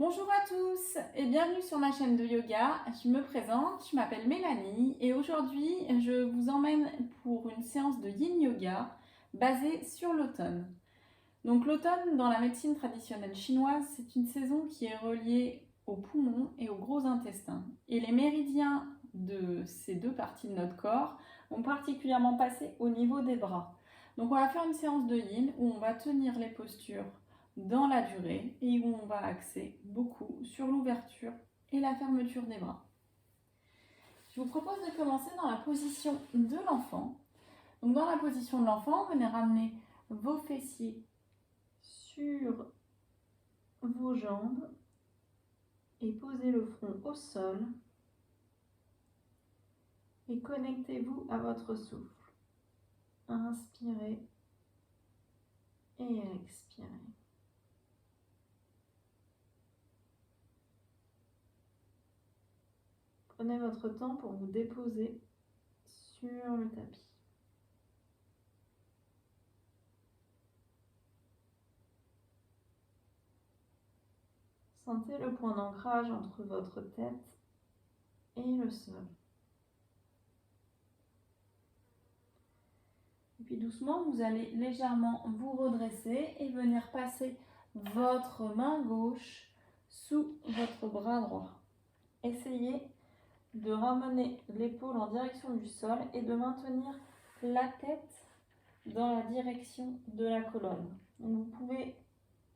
Bonjour à tous et bienvenue sur ma chaîne de yoga. Je me présente, je m'appelle Mélanie et aujourd'hui je vous emmène pour une séance de yin yoga basée sur l'automne. Donc l'automne dans la médecine traditionnelle chinoise, c'est une saison qui est reliée aux poumons et au gros intestin. Et les méridiens de ces deux parties de notre corps vont particulièrement passer au niveau des bras. Donc on va faire une séance de yin où on va tenir les postures dans la durée et où on va axer beaucoup sur l'ouverture et la fermeture des bras. Je vous propose de commencer dans la position de l'enfant. Donc dans la position de l'enfant, venez ramener vos fessiers sur vos jambes et posez le front au sol et connectez-vous à votre souffle. Inspirez et expirez. Prenez votre temps pour vous déposer sur le tapis. Sentez le point d'ancrage entre votre tête et le sol. Et puis doucement, vous allez légèrement vous redresser et venir passer votre main gauche sous votre bras droit. Essayez de ramener l'épaule en direction du sol et de maintenir la tête dans la direction de la colonne. Donc vous pouvez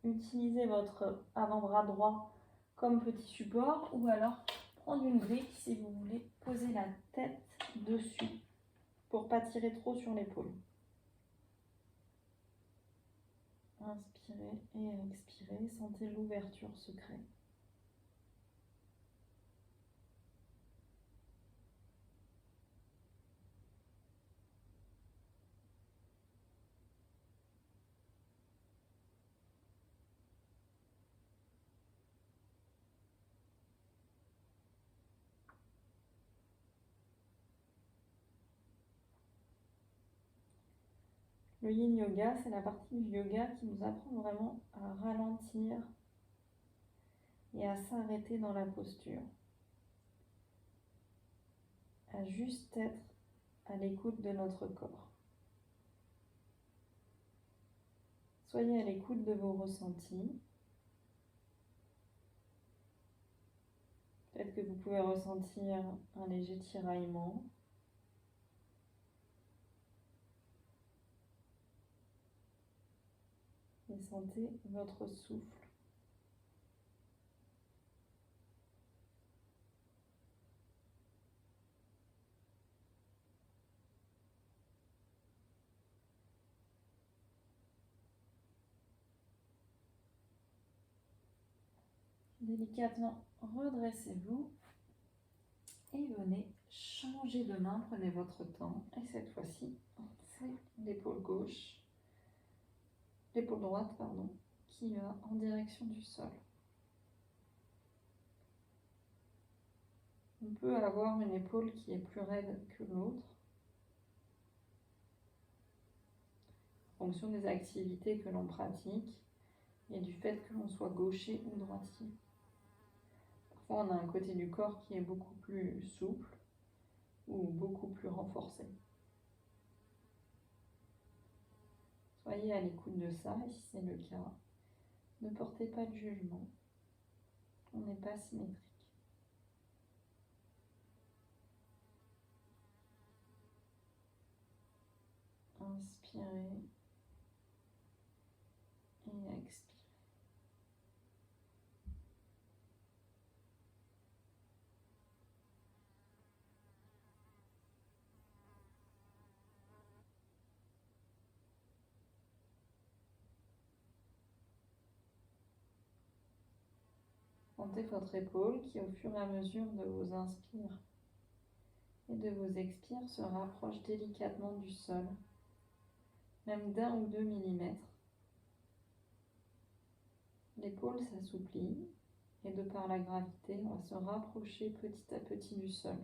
utiliser votre avant-bras droit comme petit support ou alors prendre une brique si vous voulez poser la tête dessus pour ne pas tirer trop sur l'épaule. Inspirez et expirez, sentez l'ouverture se créer. Le yin yoga, c'est la partie du yoga qui nous apprend vraiment à ralentir et à s'arrêter dans la posture. À juste être à l'écoute de notre corps. Soyez à l'écoute de vos ressentis. Peut-être que vous pouvez ressentir un léger tiraillement. Et sentez votre souffle. Délicatement, redressez-vous et venez changer de main. Prenez votre temps. Et cette fois-ci, c'est l'épaule gauche, l'épaule droite, pardon, qui va en direction du sol. On peut avoir une épaule qui est plus raide que l'autre, en fonction des activités que l'on pratique et du fait que l'on soit gaucher ou droitier. Parfois, on a un côté du corps qui est beaucoup plus souple ou beaucoup plus renforcé. Soyez à l'écoute de ça et si c'est le cas, ne portez pas de jugement. On n'est pas symétrique. Inspirez et expirez. Sentez votre épaule qui, au fur et à mesure de vos inspires et de vos expires, se rapproche délicatement du sol, même d'1 ou 2 millimètres. L'épaule s'assouplit et de par la gravité, on va se rapprocher petit à petit du sol.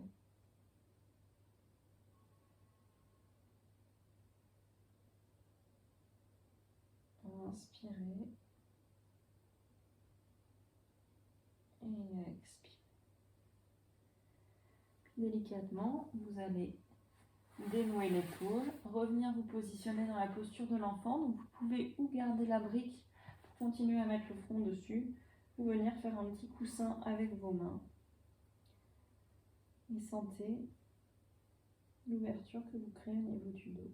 Inspirez. et expirez. Délicatement, vous allez dénouer l'épaule, revenir vous positionner dans la posture de l'enfant. Donc vous pouvez ou garder la brique pour continuer à mettre le front dessus, ou venir faire un petit coussin avec vos mains. Et sentez l'ouverture que vous créez au niveau du dos.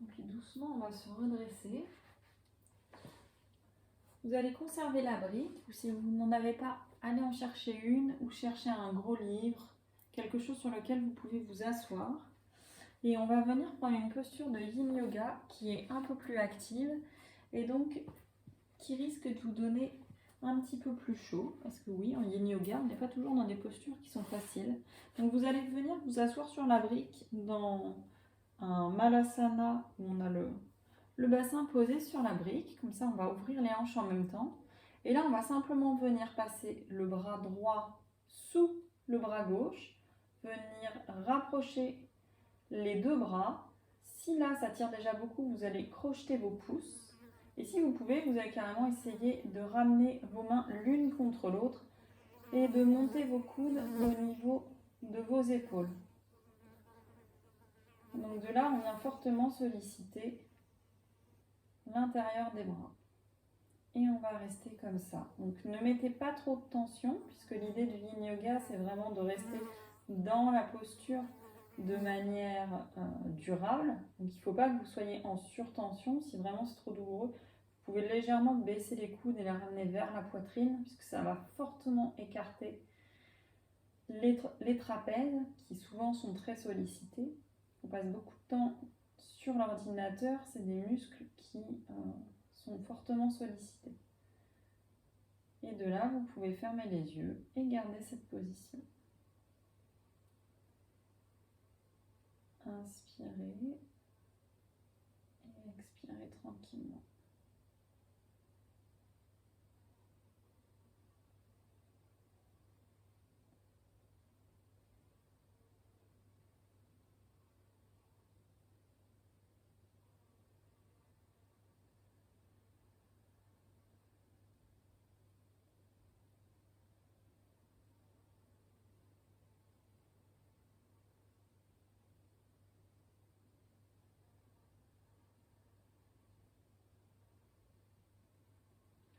Et puis doucement, on va se redresser. Vous allez conserver la brique, ou si vous n'en avez pas, allez en chercher une, ou chercher un gros livre, quelque chose sur lequel vous pouvez vous asseoir. Et on va venir prendre une posture de Yin Yoga qui est un peu plus active, et donc qui risque de vous donner un petit peu plus chaud, parce que oui, en Yin Yoga, on n'est pas toujours dans des postures qui sont faciles. Donc vous allez venir vous asseoir sur la brique dans un Malasana où on a le bassin posé sur la brique, comme ça on va ouvrir les hanches en même temps. Et là on va simplement venir passer le bras droit sous le bras gauche, venir rapprocher les deux bras. Si là ça tire déjà beaucoup, vous allez crocheter vos pouces. Et si vous pouvez, vous allez carrément essayer de ramener vos mains l'une contre l'autre et de monter vos coudes au niveau de vos épaules. Donc de là, on vient fortement solliciter l'intérieur des bras. Et on va rester comme ça. Donc ne mettez pas trop de tension, puisque l'idée du Yin Yoga, c'est vraiment de rester dans la posture de manière durable. Donc il ne faut pas que vous soyez en surtension. Si vraiment c'est trop douloureux, vous pouvez légèrement baisser les coudes et les ramener vers la poitrine, puisque ça va fortement écarter les trapèzes, qui souvent sont très sollicités. On passe beaucoup de temps sur l'ordinateur, c'est des muscles qui sont fortement sollicités. Et de là, vous pouvez fermer les yeux et garder cette position. Inspirez et expirez tranquillement.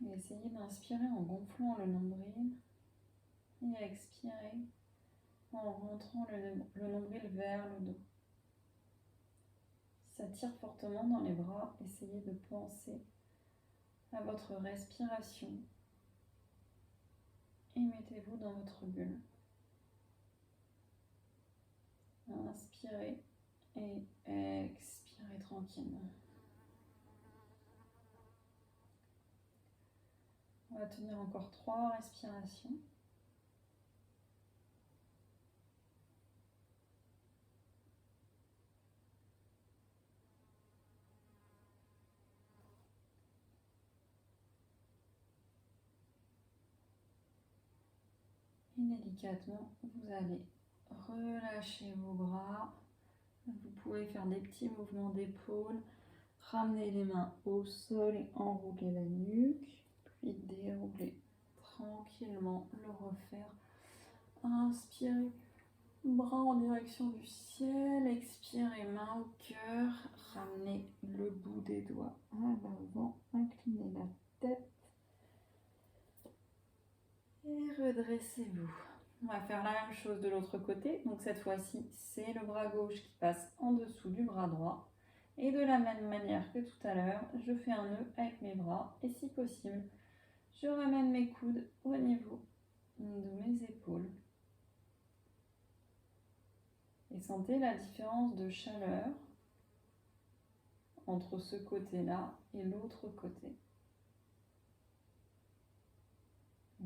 Et essayez d'inspirer en gonflant le nombril et expirer en rentrant le nombril vers le dos. Si ça tire fortement dans les bras, essayez de penser à votre respiration et mettez-vous dans votre bulle. Inspirez et expirez tranquillement. On va tenir encore 3 respirations. Et délicatement, vous allez relâcher vos bras. Vous pouvez faire des petits mouvements d'épaule, ramener les mains au sol et enrouler la nuque, puis dérouler tranquillement, le refaire. Inspirez, bras en direction du ciel, expirez, main au cœur, ramenez le bout des doigts à l'avant, inclinez la tête et redressez-vous. On va faire la même chose de l'autre côté. Donc cette fois-ci, c'est le bras gauche qui passe en dessous du bras droit. Et de la même manière que tout à l'heure, je fais un nœud avec mes bras. Et si possible, je ramène mes coudes au niveau de mes épaules. Et sentez la différence de chaleur entre ce côté-là et l'autre côté.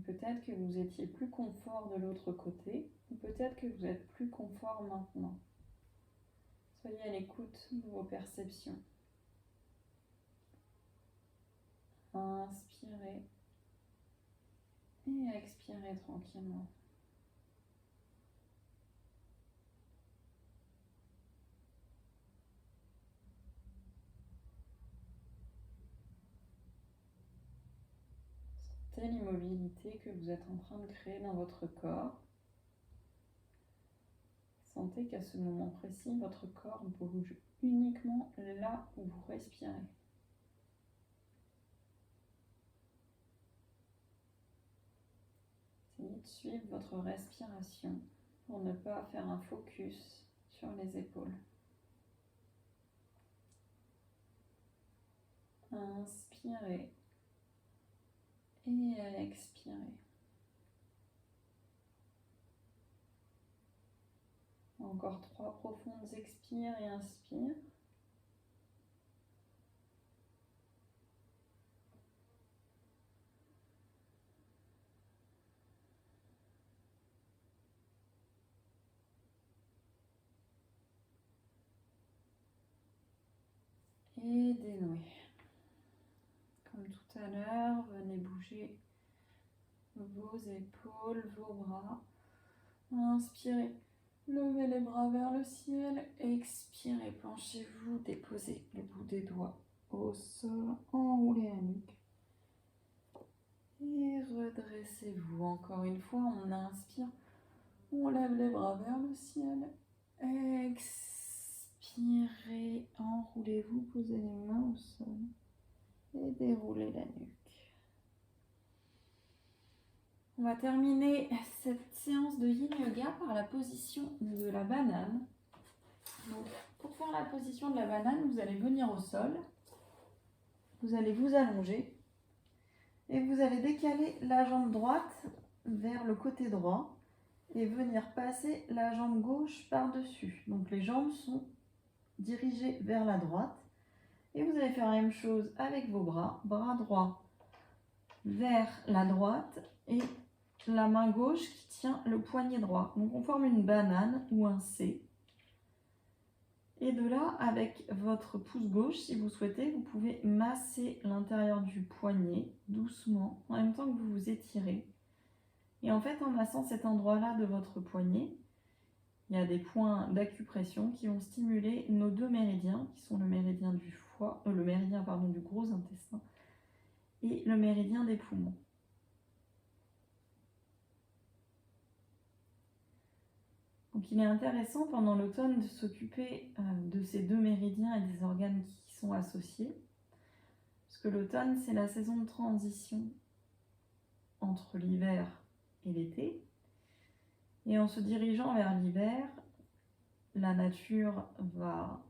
Peut-être que vous étiez plus confort de l'autre côté, ou peut-être que vous êtes plus confort maintenant. Soyez à l'écoute de vos perceptions. Inspirez Et expirez tranquillement. Sentez l'immobilité que vous êtes en train de créer dans votre corps. Sentez qu'à ce moment précis, votre corps bouge uniquement là où vous respirez. Essayez de suivre votre respiration pour ne pas faire un focus sur les épaules. Inspirez et expirez. Encore 3 profondes expires et inspire. Et dénouez. Comme tout à l'heure, venez bouger vos épaules, vos bras. Inspirez, levez les bras vers le ciel. Expirez, penchez-vous, déposez le bout des doigts au sol, enroulez la nuque. Et redressez-vous. Encore une fois, on inspire, on lève les bras vers le ciel. Expirez, enroulez-vous, posez les mains au sol et déroulez la nuque. On va terminer cette séance de Yin Yoga par la position de la banane. Donc, pour faire la position de la banane, vous allez venir au sol, vous allez vous allonger et vous allez décaler la jambe droite vers le côté droit et venir passer la jambe gauche par-dessus. Donc les jambes sont dirigées vers la droite et vous allez faire la même chose avec vos bras, bras droit vers la droite et la main gauche qui tient le poignet droit. Donc on forme une banane ou un C. Et de là, avec votre pouce gauche, si vous souhaitez, vous pouvez masser l'intérieur du poignet doucement, en même temps que vous vous étirez. Et en fait, en massant cet endroit-là de votre poignet, il y a des points d'acupression qui vont stimuler nos 2 méridiens, qui sont le méridien du foie, le méridien du gros intestin et le méridien des poumons. Donc il est intéressant pendant l'automne de s'occuper de ces 2 méridiens et des organes qui sont associés, parce que l'automne c'est la saison de transition entre l'hiver et l'été, et en se dirigeant vers l'hiver, la nature va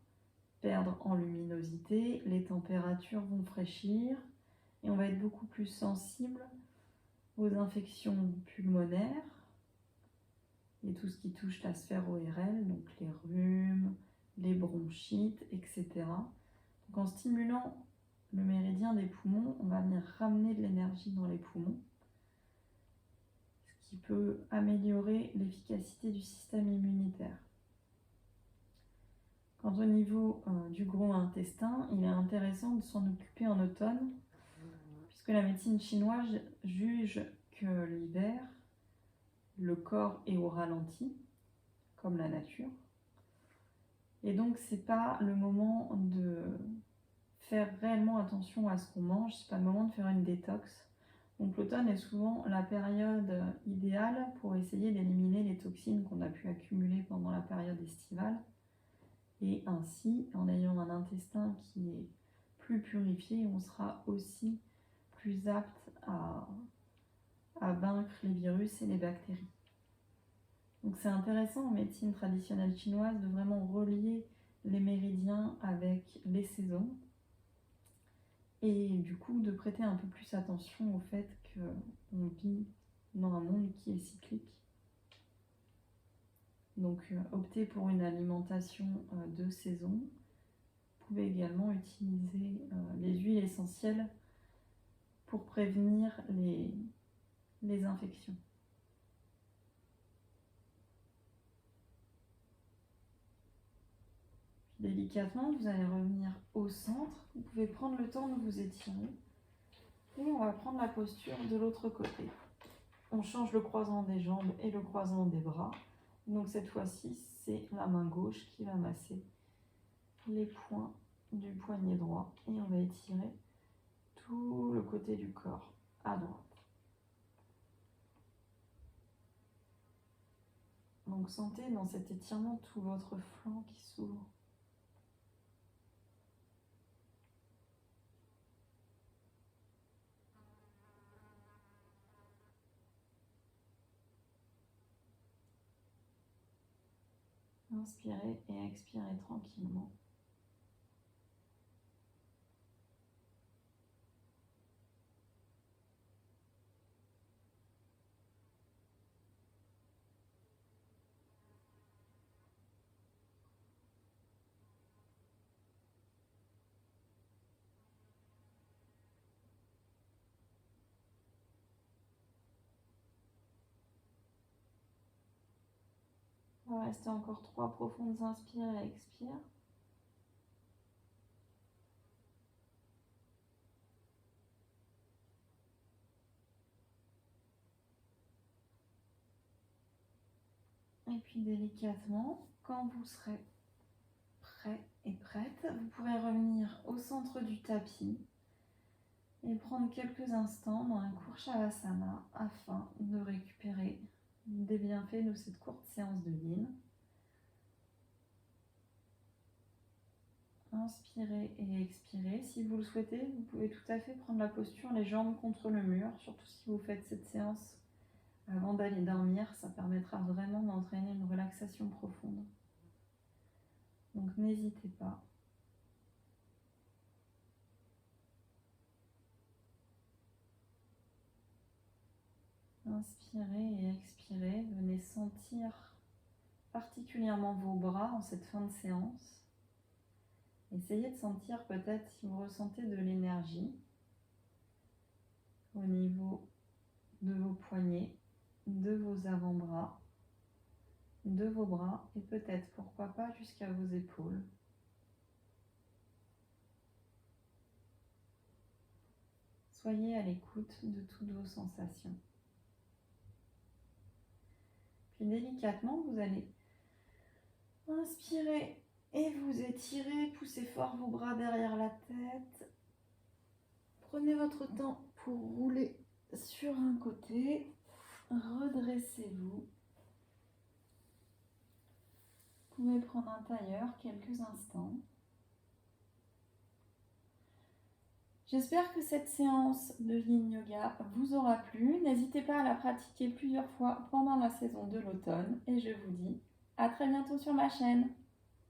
perdre en luminosité, les températures vont fraîchir et on va être beaucoup plus sensible aux infections pulmonaires et tout ce qui touche la sphère ORL, donc les rhumes, les bronchites, etc. Donc en stimulant le méridien des poumons, on va venir ramener de l'énergie dans les poumons, ce qui peut améliorer l'efficacité du système immunitaire. Quant au niveau du gros intestin, il est intéressant de s'en occuper en automne, puisque la médecine chinoise juge que l'hiver, le corps est au ralenti, comme la nature. Et donc, c'est pas le moment de faire réellement attention à ce qu'on mange, c'est pas le moment de faire une détox. Donc, l'automne est souvent la période idéale pour essayer d'éliminer les toxines qu'on a pu accumuler pendant la période estivale. Et ainsi, en ayant un intestin qui est plus purifié, on sera aussi plus apte à vaincre les virus et les bactéries. Donc c'est intéressant en médecine traditionnelle chinoise de vraiment relier les méridiens avec les saisons et du coup de prêter un peu plus attention au fait qu'on vit dans un monde qui est cyclique. Donc optez pour une alimentation de saison. Vous pouvez également utiliser les huiles essentielles pour prévenir les infections. Délicatement, vous allez revenir au centre. Vous pouvez prendre le temps de vous étirer. Et on va prendre la posture de l'autre côté. On change le croisement des jambes et le croisement des bras. Donc cette fois-ci, c'est la main gauche qui va masser les points du poignet droit. Et on va étirer tout le côté du corps à droite. Donc sentez dans cet étirement tout votre flanc qui s'ouvre. Inspirez et expirez tranquillement. On va rester encore 3 profondes inspires et expires. Et puis délicatement, quand vous serez prêt et prête, vous pourrez revenir au centre du tapis et prendre quelques instants dans un court Shavasana afin de récupérer des bienfaits de cette courte séance de yin. Inspirez et expirez. Si vous le souhaitez, vous pouvez tout à fait prendre la posture, les jambes contre le mur, surtout si vous faites cette séance avant d'aller dormir, ça permettra vraiment d'entraîner une relaxation profonde. Donc n'hésitez pas. Inspirez et expirez. Venez sentir particulièrement vos bras en cette fin de séance. Essayez de sentir peut-être si vous ressentez de l'énergie au niveau de vos poignets, de vos avant-bras, de vos bras et peut-être, pourquoi pas, jusqu'à vos épaules. Soyez à l'écoute de toutes vos sensations. Puis délicatement, vous allez inspirer et vous étirez, poussez fort vos bras derrière la tête. Prenez votre temps pour rouler sur un côté. Redressez-vous. Vous pouvez prendre un tailleur quelques instants. J'espère que cette séance de Yin Yoga vous aura plu. N'hésitez pas à la pratiquer plusieurs fois pendant la saison de l'automne. Et je vous dis à très bientôt sur ma chaîne.